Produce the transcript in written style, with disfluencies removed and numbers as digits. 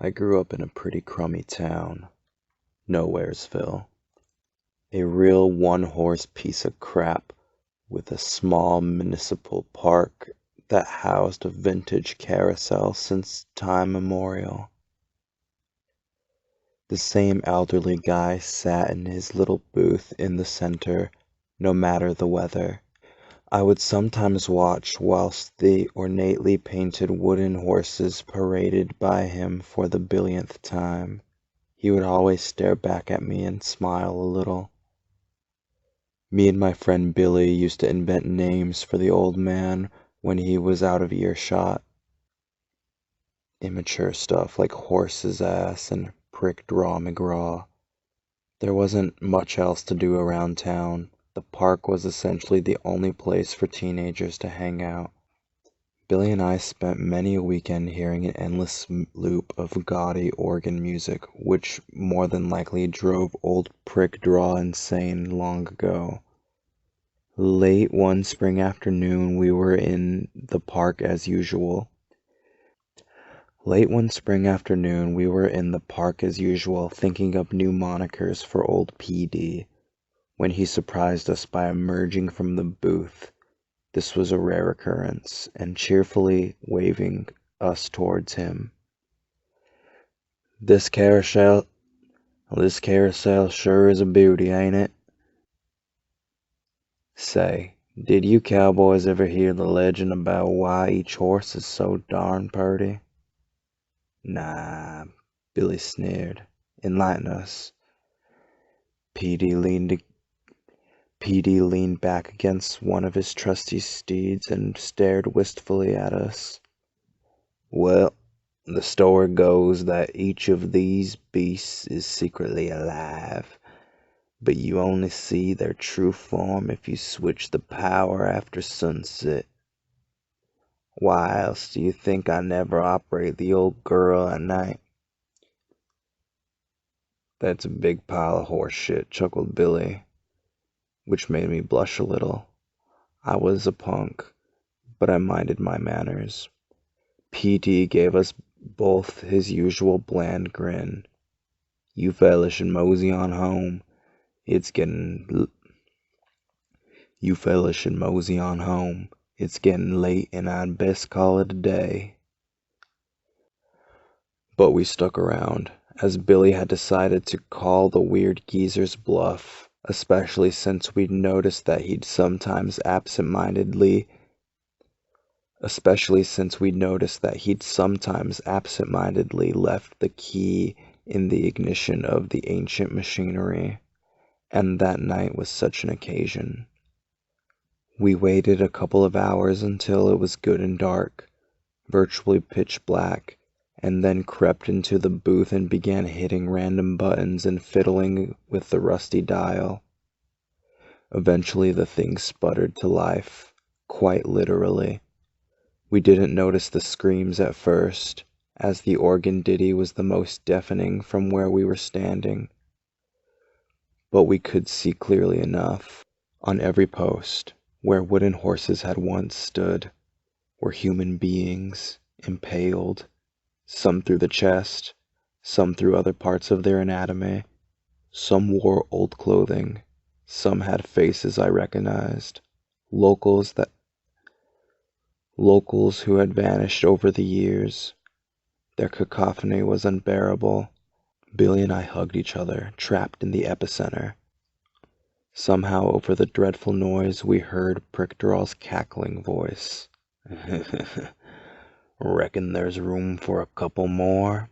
I grew up in a pretty crummy town, Nowheresville, a real one-horse piece of crap with a small municipal park that housed a vintage carousel since time immemorial. The same elderly guy sat in his little booth in the center, no matter the weather. I would sometimes watch whilst the ornately painted wooden horses paraded by him for the billionth time. He would always stare back at me and smile a little. Me and my friend Billy used to invent names for the old man when he was out of earshot. Immature stuff like horse's ass and prick draw McGraw. There wasn't much else to do around town. The park was essentially the only place for teenagers to hang out. Billy and I spent many a weekend hearing an endless loop of gaudy organ music, which more than likely drove old Prick Draw insane long ago. Late one spring afternoon, we were in the park as usual. Thinking up new monikers for old PD, when he surprised us by emerging from the booth. This was a rare occurrence, and cheerfully waving us towards him. This carousel sure is a beauty, ain't it? Say, did you cowboys ever hear the legend about why each horse is so darn purty? Nah, Billy sneered. Enlighten us. PD leaned back against one of his trusty steeds and stared wistfully at us. Well, the story goes that each of these beasts is secretly alive, but you only see their true form if you switch the power after sunset. Why else do you think I never operate the old girl at night? That's a big pile of horse shit, chuckled Billy, which made me blush a little. I was a punk, but I minded my manners. PT gave us both his usual bland grin. You fellas should mosey on home. It's getting late and I'd best call it a day. But we stuck around, as Billy had decided to call the weird geezer's bluff, especially since we'd noticed that he'd sometimes absent-mindedly left the key in the ignition of the ancient machinery, and that night was such an occasion. We waited a couple of hours until it was good and dark, virtually pitch black, and then crept into the booth and began hitting random buttons and fiddling with the rusty dial. Eventually the thing sputtered to life, quite literally. We didn't notice the screams at first, as the organ ditty was the most deafening from where we were standing. But we could see clearly enough. On every post, where wooden horses had once stood, were human beings, impaled, some through the chest, some through other parts of their anatomy. Some wore old clothing, some had faces I recognized, locals who had vanished over the years. Their cacophony was unbearable. Billy and I hugged each other, trapped in the epicenter. Somehow over the dreadful noise we heard Prickdraw's cackling voice. Reckon there's room for a couple more?